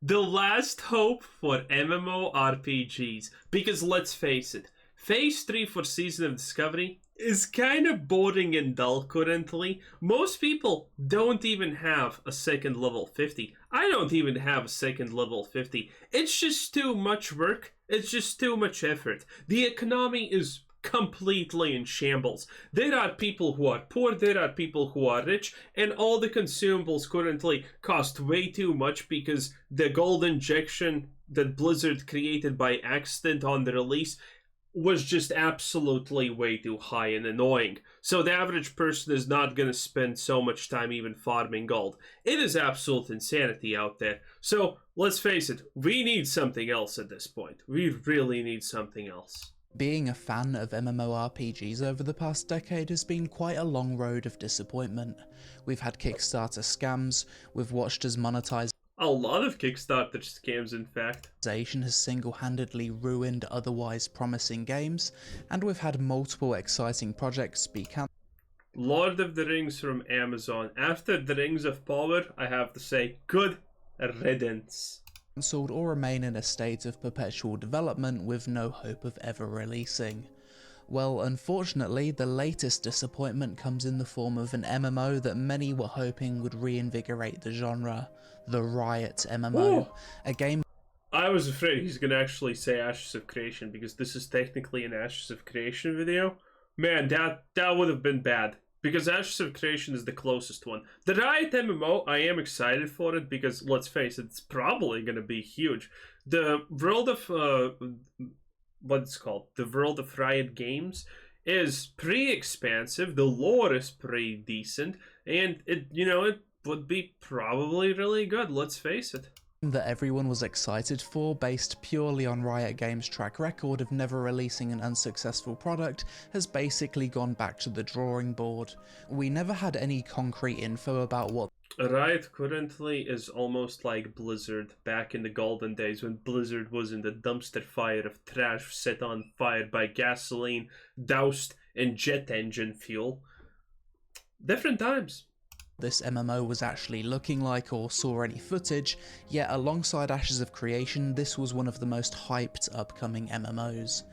the last hope for MMORPGs. Because let's face it, Phase 3 for Season of Discovery is kind of boring and dull currently. Most people don't even have a second level 50. I don't even have a second level 50. It's just too much work. It's just too much effort. The economy is completely in shambles. There are people who are poor, there are people who are rich, and all the consumables currently cost way too much because the gold injection that Blizzard created by accident on the release was just absolutely way too high and annoying. So the average person is not going to spend so much time even farming gold. It is absolute insanity out there. So let's face it, we need something else at this point. We really need something else. Being a fan of MMORPGs over the past decade has been quite a long road of disappointment. We've had Kickstarter scams, we've watched as monetization A lot of Kickstarter scams, in fact. Has single-handedly ruined otherwise promising games, and we've had multiple exciting projects be cancelled. Lord of the Rings from Amazon. After the Rings of Power, I have to say, good riddance. Or remain in a state of perpetual development with no hope of ever releasing. Well, unfortunately, the latest disappointment comes in the form of an MMO that many were hoping would reinvigorate the genre, the Riot MMO, a game. I was afraid he's gonna actually say Ashes of Creation because this is technically an Ashes of Creation video. Man, that would have been bad. Because Ashes of Creation is the closest one. The Riot MMO, I am excited for it because, let's face it, it's probably going to be huge. The world of, what it's called? The world of Riot Games is pretty expansive. The lore is pretty decent. And, it would be probably really good, let's face it. That everyone was excited for, based purely on Riot Games' track record of never releasing an unsuccessful product, has basically gone back to the drawing board. We never had any concrete info about what Riot currently is almost like Blizzard back in the golden days when Blizzard was in the dumpster fire of trash set on fire by gasoline doused in jet engine fuel. Different times. This MMO was actually looking like or saw any footage, yet alongside Ashes of Creation, this was one of the most hyped upcoming MMOs.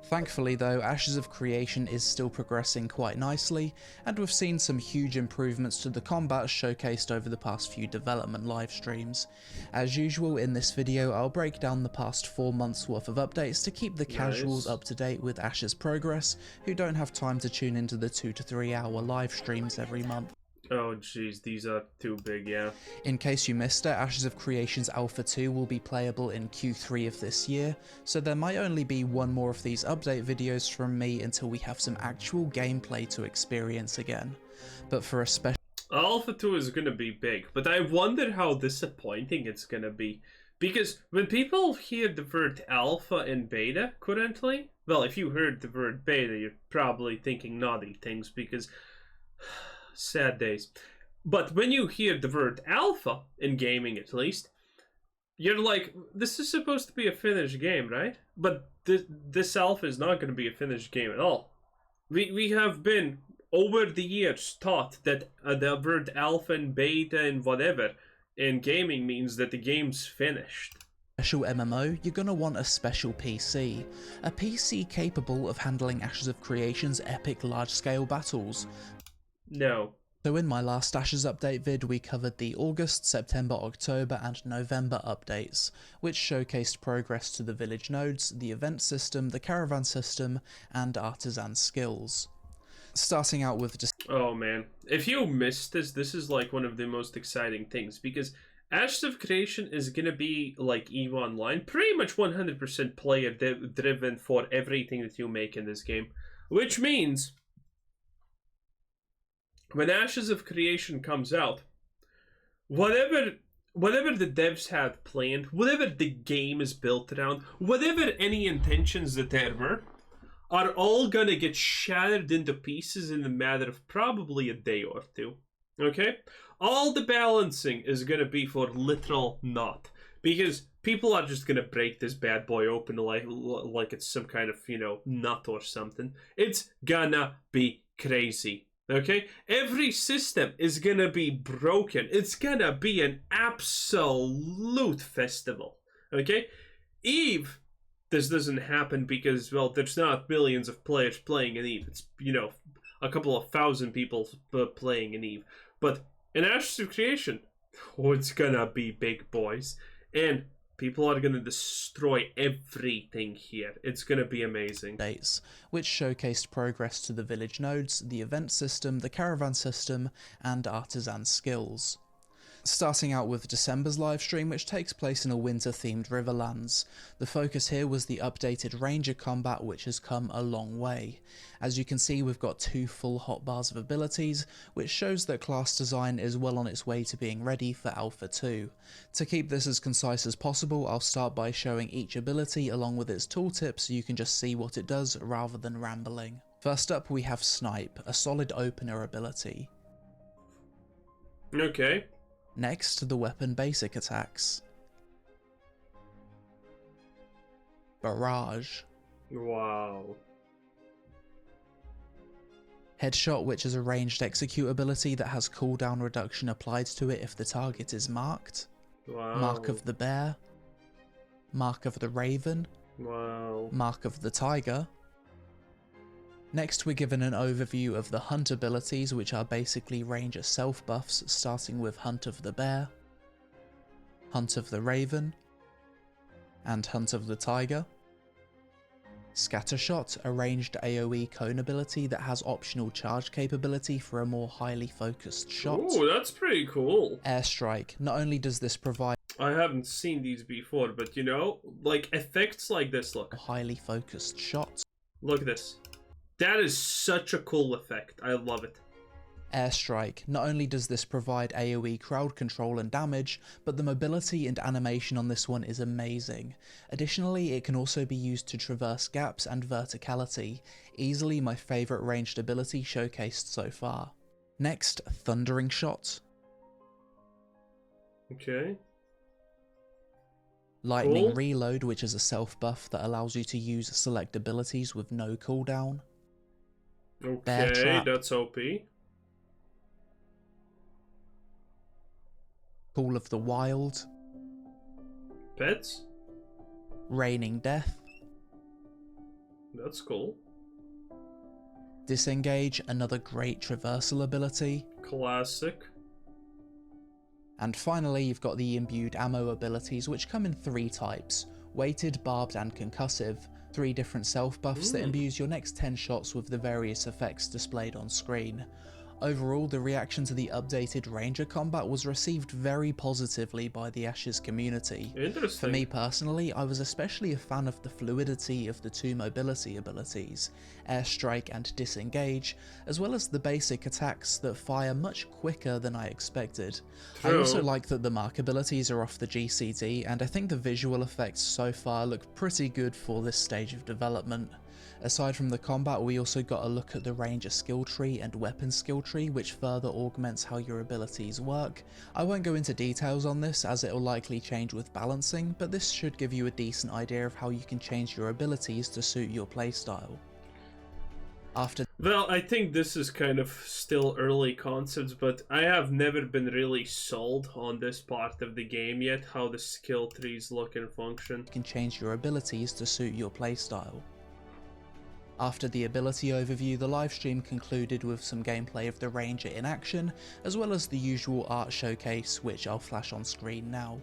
Thankfully though, Ashes of Creation is still progressing quite nicely, and we've seen some huge improvements to the combat showcased over the past few development livestreams. As usual in this video, I'll break down the past 4 months worth of updates to keep the casuals up to date with Ashes' progress, who don't have time to tune into the 2 to 3 hour live streams every month. Oh jeez, these are too big, yeah. In case you missed it, Ashes of Creation's Alpha 2 will be playable in Q3 of this year, so there might only be one more of these update videos from me until we have some actual gameplay to experience again. But for a special Alpha 2 is gonna be big, but I wonder how disappointing it's gonna be. Because when people hear the word Alpha and Beta currently, well, if you heard the word Beta, you're probably thinking naughty things because sad days. But when you hear the word alpha, in gaming at least, you're like, this is supposed to be a finished game, right? But this alpha is not going to be a finished game at all. We have been, over the years, taught that the word alpha and beta and whatever in gaming means that the game's finished. Special MMO, you're gonna want a special PC. A PC capable of handling Ashes of Creation's epic large-scale battles. No. So in my last Ashes update vid, we covered the August, September, October and November updates, which showcased progress to the village nodes, the event system, the caravan system, and artisan skills. Starting out with oh man, if you missed this is like one of the most exciting things, because Ashes of Creation is gonna be like EVE Online, pretty much 100% player driven for everything that you make in this game, which means when Ashes of Creation comes out, whatever the devs had planned, whatever the game is built around, whatever any intentions that there were, are all gonna get shattered into pieces in a matter of probably a day or two. Okay? All the balancing is gonna be for literal naught. Because people are just gonna break this bad boy open like it's some kind of, nut or something. It's gonna be crazy. Okay? Every system is gonna be broken. It's gonna be an absolute festival. Okay? Eve, this doesn't happen because, well, there's not millions of players playing in Eve. It's, a couple of thousand people playing in Eve. But in Ashes of Creation, oh, it's gonna be big, boys. And people are gonna destroy everything here. It's gonna be amazing. Dates, which showcased progress to the village nodes, the event system, the caravan system, and artisan skills. Starting out with December's livestream, which takes place in a winter-themed Riverlands. The focus here was the updated Ranger combat, which has come a long way. As you can see, we've got 2 full hotbars of abilities, which shows that class design is well on its way to being ready for Alpha 2. To keep this as concise as possible, I'll start by showing each ability along with its tooltip so you can just see what it does rather than rambling. First up, we have Snipe, a solid opener ability. Okay. Next, the weapon basic attacks. Barrage. Wow. Headshot, which is a ranged execute ability that has cooldown reduction applied to it if the target is marked. Wow. Mark of the Bear. Mark of the Raven. Wow. Mark of the Tiger. Next, we're given an overview of the Hunt abilities, which are basically ranger self buffs, starting with Hunt of the Bear, Hunt of the Raven, and Hunt of the Tiger. Scattershot, a ranged AoE cone ability that has optional charge capability for a more highly focused shot. Ooh, that's pretty cool. Airstrike, not only does this provide I haven't seen these before, but like effects like this, look. a highly focused shot. Look at this. That is such a cool effect. I love it. Airstrike, not only does this provide AoE crowd control and damage, but the mobility and animation on this one is amazing. Additionally, it can also be used to traverse gaps and verticality, easily my favourite ranged ability showcased so far. Next, Thundering Shot. Okay. Lightning Cool. Reload, which is a self buff that allows you to use select abilities with no cooldown. Bear Okay, Trap. that's OP. Call of the Wild. Pets? Raining Death. That's cool. Disengage, another great traversal ability. Classic. And finally, you've got the imbued ammo abilities, which come in 3 types: weighted, barbed, and concussive. 3 different self buffs that imbues your next 10 shots with the various effects displayed on screen. Overall, the reaction to the updated Ranger combat was received very positively by the Ashes community. Interesting. For me personally, I was especially a fan of the fluidity of the 2 mobility abilities, Airstrike and Disengage, as well as the basic attacks that fire much quicker than I expected. True. I also like that the mark abilities are off the GCD, and I think the visual effects so far look pretty good for this stage of development. Aside from the combat, we also got a look at the Ranger skill tree and weapon skill tree, which further augments how your abilities work. I won't go into details on this as it will likely change with balancing, but this should give you a decent idea of how you can change your abilities to suit your playstyle. Well, I think this is kind of still early concepts, but I have never been really sold on this part of the game yet, how the skill trees look and function. You can change your abilities to suit your playstyle. After the ability overview, the livestream concluded with some gameplay of the Ranger in action, as well as the usual art showcase, which I'll flash on screen now.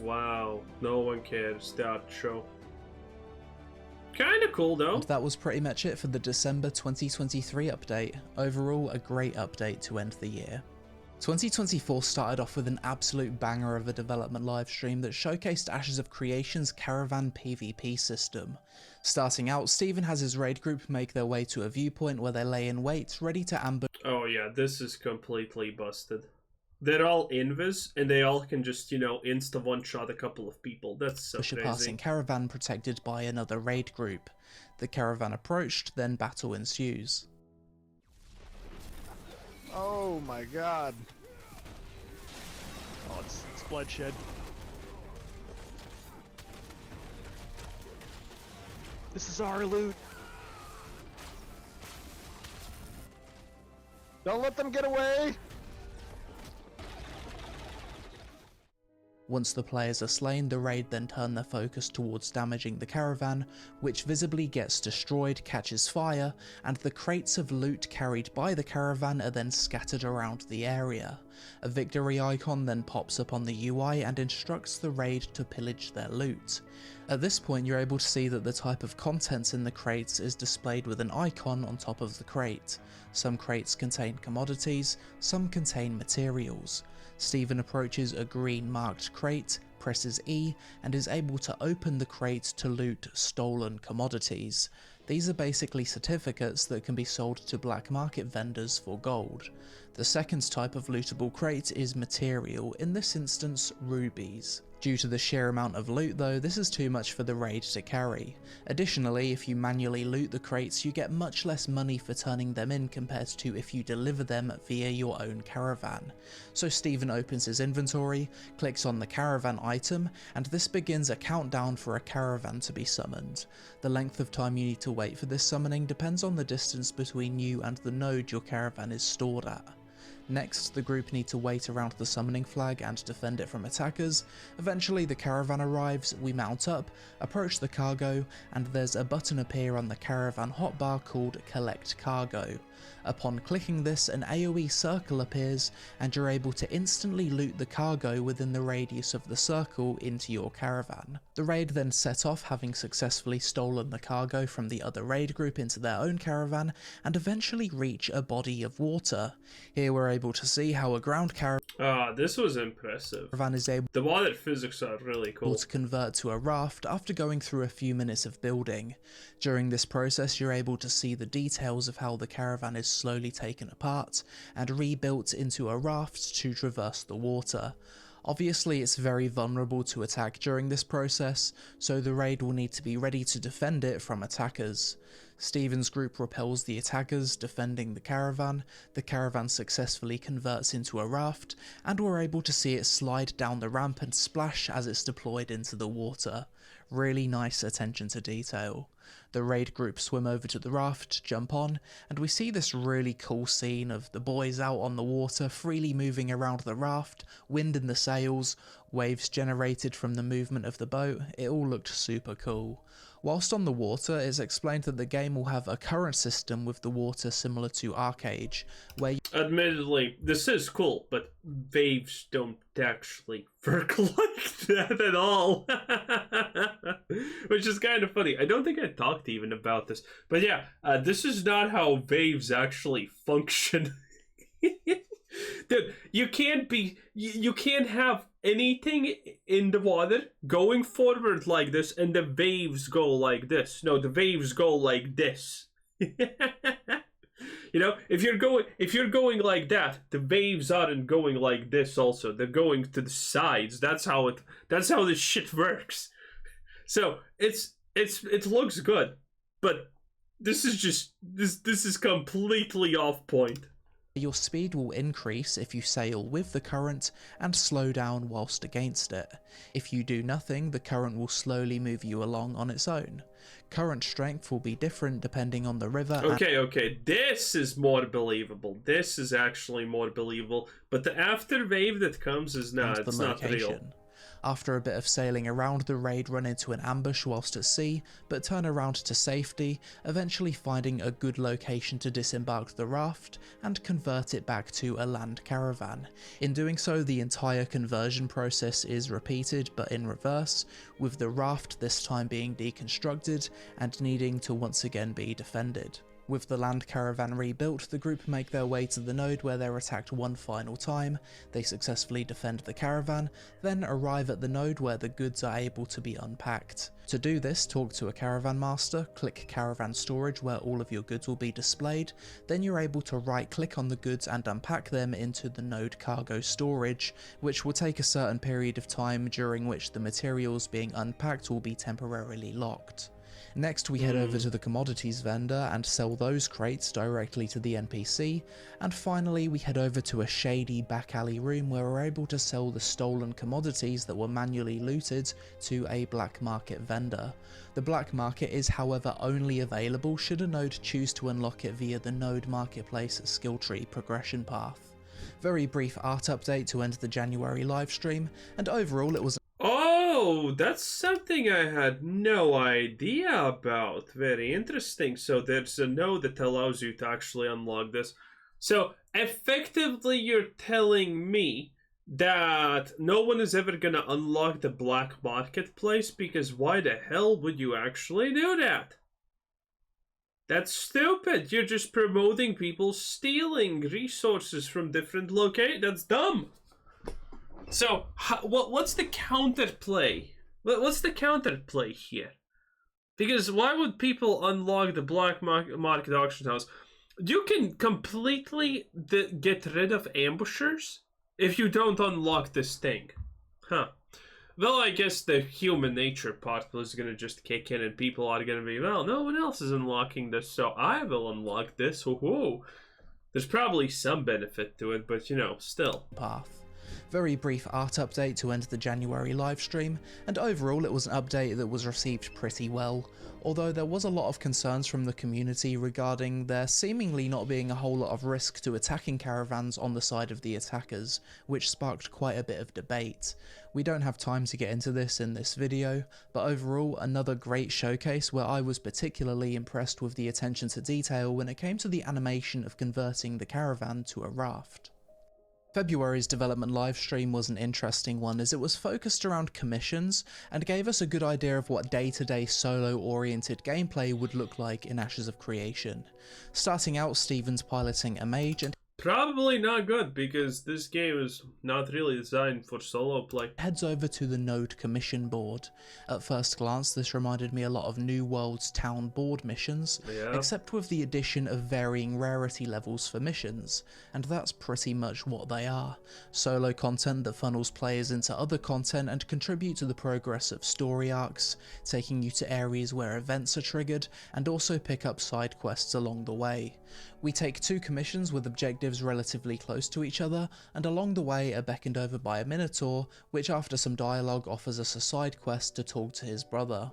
Wow, no one cares, the art show. Kinda cool though. And that was pretty much it for the December 2023 update. Overall, a great update to end the year. 2024 started off with an absolute banger of a development livestream that showcased Ashes of Creation's Caravan PvP system. Starting out, Steven has his raid group make their way to a viewpoint where they lay in wait, ready to ambush. Oh yeah, this is completely busted. They're all invis, and they all can just, insta one-shot a couple of people. That's so A crazy. passing caravan protected by another raid group. The caravan approached, then battle ensues. Oh my god. Oh, it's bloodshed. This is our loot. Don't let them get away! Once the players are slain, the raid then turn their focus towards damaging the caravan, which visibly gets destroyed, catches fire, and the crates of loot carried by the caravan are then scattered around the area. A victory icon then pops up on the UI and instructs the raid to pillage their loot. At this point, you're able to see that the type of contents in the crates is displayed with an icon on top of the crate. Some crates contain commodities, some contain materials. Stephen approaches a green marked crate, presses E, and is able to open the crate to loot stolen commodities. These are basically certificates that can be sold to black market vendors for gold. The second type of lootable crate is material, in this instance rubies. Due to the sheer amount of loot though, this is too much for the raid to carry. Additionally, if you manually loot the crates, you get much less money for turning them in compared to if you deliver them via your own caravan. So Stephen opens his inventory, clicks on the caravan item, and this begins a countdown for a caravan to be summoned. The length of time you need to wait for this summoning depends on the distance between you and the node your caravan is stored at. Next, the group need to wait around the summoning flag and defend it from attackers. Eventually the caravan arrives, we mount up, approach the cargo, and there's a button appear on the caravan hotbar called Collect Cargo. Upon clicking this, an AoE circle appears, and you're able to instantly loot the cargo within the radius of the circle into your caravan. The raid then set off, having successfully stolen the cargo from the other raid group into their own caravan, and eventually reach a body of water. Here we're able to see how a ground caravan this was impressive. is able The water physics are really cool. to convert to a raft after going through a few minutes of building. During this process, you're able to see the details of how the caravan is slowly taken apart and rebuilt into a raft to traverse the water. Obviously, it's very vulnerable to attack during this process, so the raid will need to be ready to defend it from attackers. Stephen's group repels the attackers, defending the caravan successfully converts into a raft, and we're able to see it slide down the ramp and splash as it's deployed into the water. Really nice attention to detail. The raid group swim over to the raft, jump on, and we see this really cool scene of the boys out on the water freely moving around the raft, wind in the sails, waves generated from the movement of the boat. It all looked super cool. Whilst on the water, it's explained that the game will have a current system with the water similar to Arcade, where Admittedly, this is cool, but waves don't actually work like that at all. Which is kind of funny. I don't think I talked even about this. But yeah, this is not how waves actually function. Dude, you can't have anything in the water going forward like this and the waves go like this. No, the waves go like this. You know, if you're going like that, the waves aren't going like this also. They're going to the sides. That's how this shit works. So it looks good, but this is just this is completely off point. your speed will increase if you sail with the current and slow down whilst against it. If you do nothing, the current will slowly move you along on its own. Current strength will be different depending on the river. Okay, this is more believable. This is actually more believable. But the after wave that comes is not, it's not real. After a bit of sailing around, the raid run into an ambush whilst at sea, but turn around to safety, eventually finding a good location to disembark the raft and convert it back to a land caravan. In doing so, the entire conversion process is repeated, but in reverse, with the raft this time being deconstructed and needing to once again be defended. With the land caravan rebuilt, the group make their way to the node where they're attacked one final time. They successfully defend the caravan, then arrive at the node where the goods are able to be unpacked. To do this, talk to a caravan master, click caravan storage where all of your goods will be displayed, then you're able to right click on the goods and unpack them into the node cargo storage, which will take a certain period of time during which the materials being unpacked will be temporarily locked. Next we head over to the commodities vendor and sell those crates directly to the NPC, and finally we head over to a shady back alley room where we're able to sell the stolen commodities that were manually looted to a black market vendor. The black market is however only available should a node choose to unlock it via the node marketplace skill tree progression path. Very brief art update to end the January livestream, and overall it was... Oh, that's something I had no idea about. Very interesting. So there's a node that allows you to actually unlock this. So effectively you're telling me that no one is ever gonna unlock the black marketplace, because why the hell would you actually do that? That's stupid. You're just promoting people stealing resources from different locations. That's dumb. So, what's the counterplay? What's the counterplay here? Because why would people unlock the black market auction house? You can completely get rid of ambushers if you don't unlock this thing. Huh. Well, I guess the human nature part is going to just kick in and people are going to be, well, no one else is unlocking this, so I will unlock this. Whoa. There's probably some benefit to it, but, you know, still. Path. Very brief art update to end the January livestream, and overall it was an update that was received pretty well, although there was a lot of concerns from the community regarding there seemingly not being a whole lot of risk to attacking caravans on the side of the attackers, which sparked quite a bit of debate. We don't have time to get into this in this video, but overall another great showcase where I was particularly impressed with the attention to detail when it came to the animation of converting the caravan to a raft. February's development livestream was an interesting one as it was focused around commissions and gave us a good idea of what day-to-day solo-oriented gameplay would look like in Ashes of Creation. Starting out, Steven's piloting a mage and Probably not good, because this game is not really designed for solo play. heads over to the node commission board. At first glance this reminded me a lot of New World's town board missions, except with the addition of varying rarity levels for missions, and that's pretty much what they are. Solo content that funnels players into other content and contribute to the progress of story arcs, taking you to areas where events are triggered, and also pick up side quests along the way. We take 2 commissions with objectives relatively close to each other, and along the way are beckoned over by a Minotaur, which after some dialogue offers us a side quest to talk to his brother.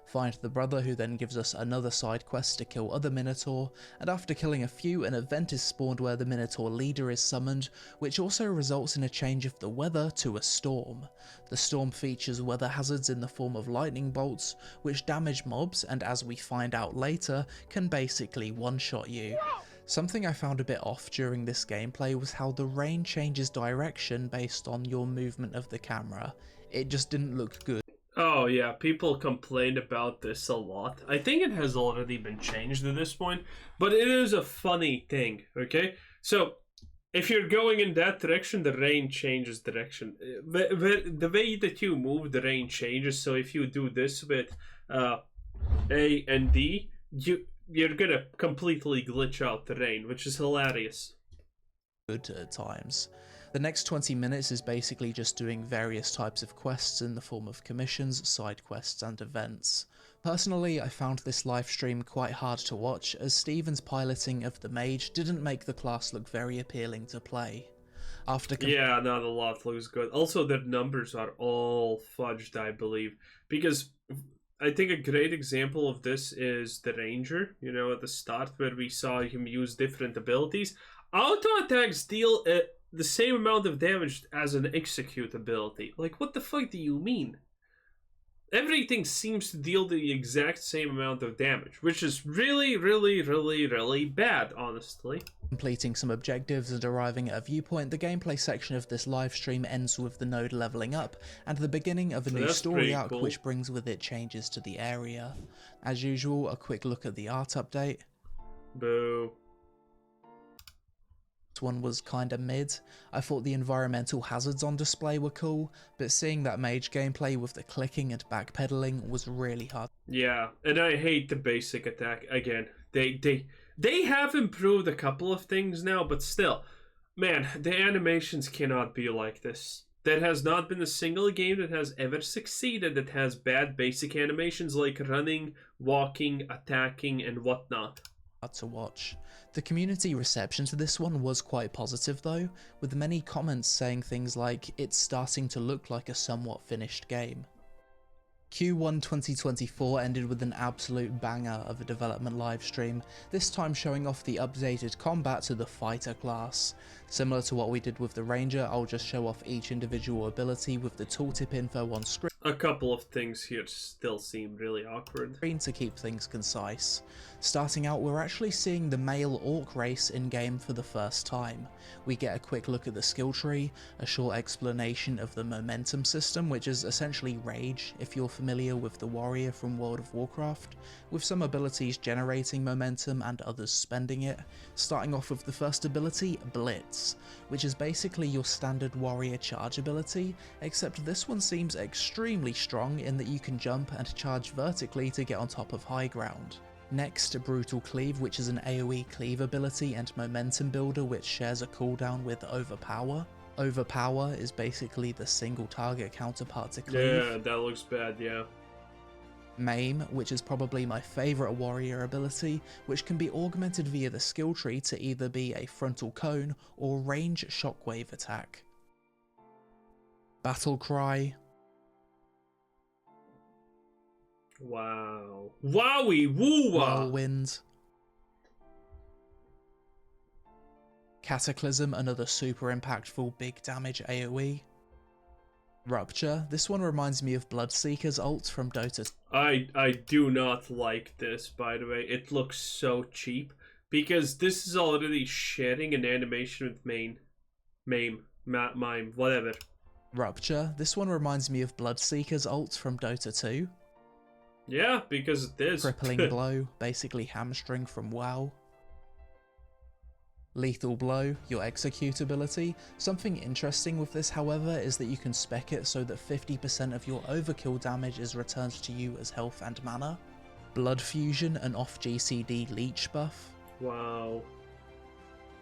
Find the brother, who then gives us another side quest to kill other Minotaur, and after killing a few an event is spawned where the Minotaur leader is summoned, which also results in a change of the weather to a storm. The storm features weather hazards in the form of lightning bolts, which damage mobs and, as we find out later, can basically one-shot you. Something I found a bit off during this gameplay was how the rain changes direction based on your movement of the camera. It just didn't look good. Oh yeah, people complain about this a lot. I think it has already been changed at this point, but it is a funny thing, okay? So, if you're going in that direction, the rain changes direction. The way that you move, the rain changes, so if you do this with A and D, you're gonna completely glitch out the rain, which is hilarious. Good at times. The next 20 minutes is basically just doing various types of quests in the form of commissions, side quests and events. Personally, I found this livestream quite hard to watch as Steven's piloting of the mage didn't make the class look very appealing to play. Yeah, not a lot looks good. Also, their numbers are all fudged, I believe, because I think a great example of this is the Ranger, you know, at the start where we saw him use different abilities. Auto attacks deal the same amount of damage as an execute ability. Like, what the fuck do you mean? Everything seems to deal the exact same amount of damage, which is really, really, really, really bad, honestly. Completing some objectives and arriving at a viewpoint, the gameplay section of this livestream ends with the node leveling up, and the beginning of a new story arc which brings with it changes to the area. As usual, a quick look at the art update. Boo. This one was kinda mid. I thought the environmental hazards on display were cool, but seeing that mage gameplay with the clicking and backpedaling was really hard. Yeah, and I hate the basic attack again. They have improved a couple of things now, but still, man, the animations cannot be like this. There has not been a single game that has ever succeeded that has bad basic animations like running, walking, attacking, and whatnot. To watch. The community reception to this one was quite positive though, with many comments saying things like, it's starting to look like a somewhat finished game. Q1 2024 ended with an absolute banger of a development livestream, this time showing off the updated combat to the fighter class. Similar to what we did with the ranger, I'll just show off each individual ability with the tooltip info on screen. A couple of things here still seem really awkward. To keep things concise. Starting out, we're actually seeing the male orc race in-game for the first time. We get a quick look at the skill tree, a short explanation of the momentum system, which is essentially rage, if you're familiar with the warrior from World of Warcraft, with some abilities generating momentum and others spending it, starting off with the first ability, Blitz, which is basically your standard warrior charge ability, except this one seems extremely strong in that you can jump and charge vertically to get on top of high ground. Next, Brutal Cleave, which is an AoE cleave ability and momentum builder which shares a cooldown with Overpower. Overpower is basically the single target counterpart to Cleave. Yeah, that looks bad, yeah. Maim, which is probably my favourite warrior ability, which can be augmented via the skill tree to either be a frontal cone or range shockwave attack. Battle Cry. Wow. Wowie woo-wah! Whirlwind. Cataclysm, another super impactful big damage AoE. Rupture, this one reminds me of Bloodseeker's ult from Dota. I do not like this, by the way. It looks so cheap, because this is already sharing an animation with Mime, whatever. Rupture, this one reminds me of Bloodseeker's ult from Dota 2. Yeah, because it is. Crippling Blow, basically hamstring from WoW. Lethal Blow, your execute ability. Something interesting with this, however, is that you can spec it so that 50% of your overkill damage is returned to you as health and mana. Blood Fusion, an off GCD leech buff. Wow.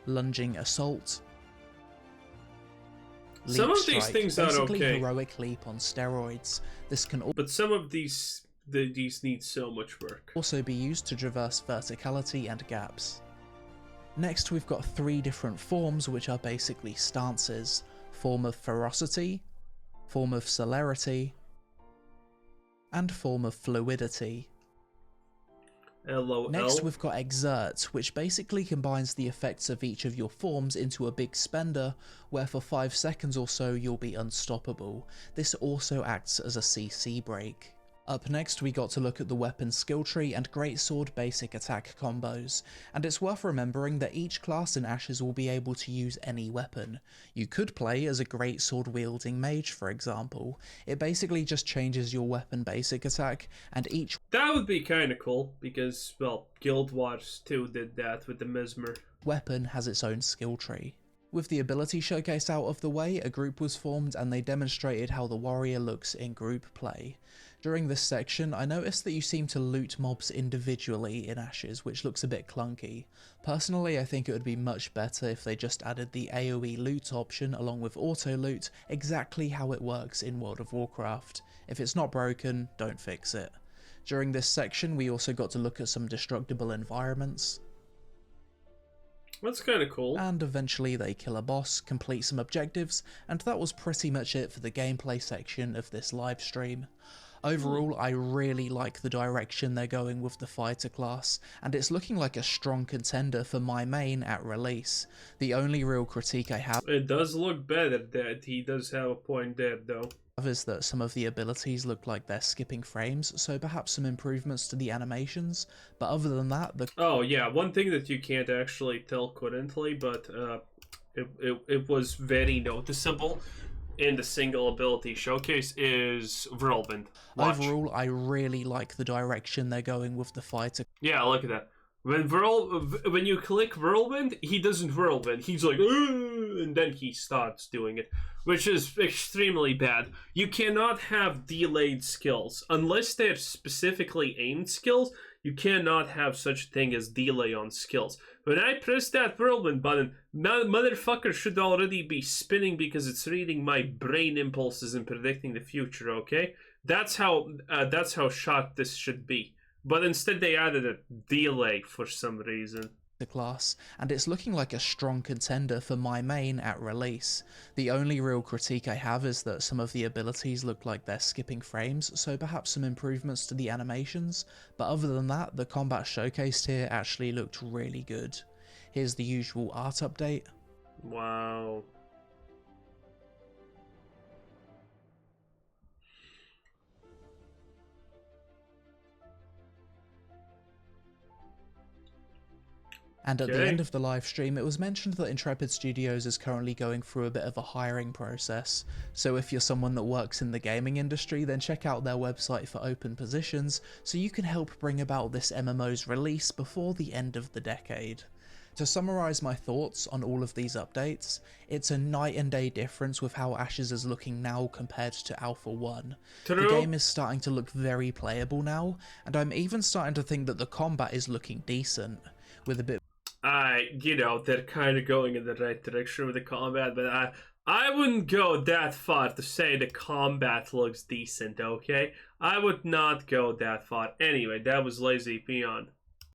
Lunging Assault. Some Leap of these Strike, things are basically okay. Heroic Leap on steroids. This can But some of these need so much work. also be used to traverse verticality and gaps. Next, we've got three different forms which are basically stances: form of ferocity, form of celerity, and form of fluidity. LOL. Next, we've got exert, which basically combines the effects of each of your forms into a big spender, where for 5 seconds or so you'll be unstoppable. This also acts as a CC break. Up next, we got to look at the weapon skill tree and greatsword basic attack combos, and it's worth remembering that each class in Ashes will be able to use any weapon. You could play as a greatsword wielding mage, for example. It basically just changes your weapon basic attack, and each That would be kind of cool, because, well, Guild Wars 2 did that with the Mesmer. weapon has its own skill tree. With the ability showcase out of the way, a group was formed and they demonstrated how the warrior looks in group play. During this section, I noticed that you seem to loot mobs individually in Ashes, which looks a bit clunky. Personally, I think it would be much better if they just added the AoE loot option along with auto loot, exactly how it works in World of Warcraft. If it's not broken, don't fix it. During this section, we also got to look at some destructible environments. That's kind of cool. And eventually they kill a boss, complete some objectives, and that was pretty much it for the gameplay section of this live stream. Overall, I really like the direction they're going with the fighter class, and it's looking like a strong contender for my main at release. The only real critique I have It does look better, that he does have a point there, though. is that some of the abilities look like they're skipping frames, so perhaps some improvements to the animations, but other than that, the Oh yeah, one thing that you can't actually tell currently, but it was very noticeable in the single ability showcase is Whirlwind. Watch. overall, I really like the direction they're going with the fighter. Yeah, look at that. When you click Whirlwind, he doesn't Whirlwind. He's like, "Ooh," and then he starts doing it, which is extremely bad. You cannot have delayed skills. Unless they're specifically aimed skills, you cannot have such a thing as delay on skills. When I press that whirlwind button, motherfucker should already be spinning because it's reading my brain impulses and predicting the future, okay? That's how shot this should be. But instead they added a delay for some reason. The class, and it's looking like a strong contender for my main at release. The only real critique I have is that some of the abilities look like they're skipping frames, so perhaps some improvements to the animations, but other than that, the combat showcased here actually looked really good. Here's the usual art update. Wow. And at the end of the live stream, it was mentioned that Intrepid Studios is currently going through a bit of a hiring process. So if you're someone that works in the gaming industry, then check out their website for open positions, so you can help bring about this MMO's release before the end of the decade. To summarise my thoughts on all of these updates, it's a night and day difference with how Ashes is looking now compared to Alpha 1. True. The game is starting to look very playable now, and I'm even starting to think that the combat is looking decent, with a bit they're kind of going in the right direction with the combat, but I wouldn't go that far to say the combat looks decent, okay? I would not go that far. Anyway, that was Lazy Peon.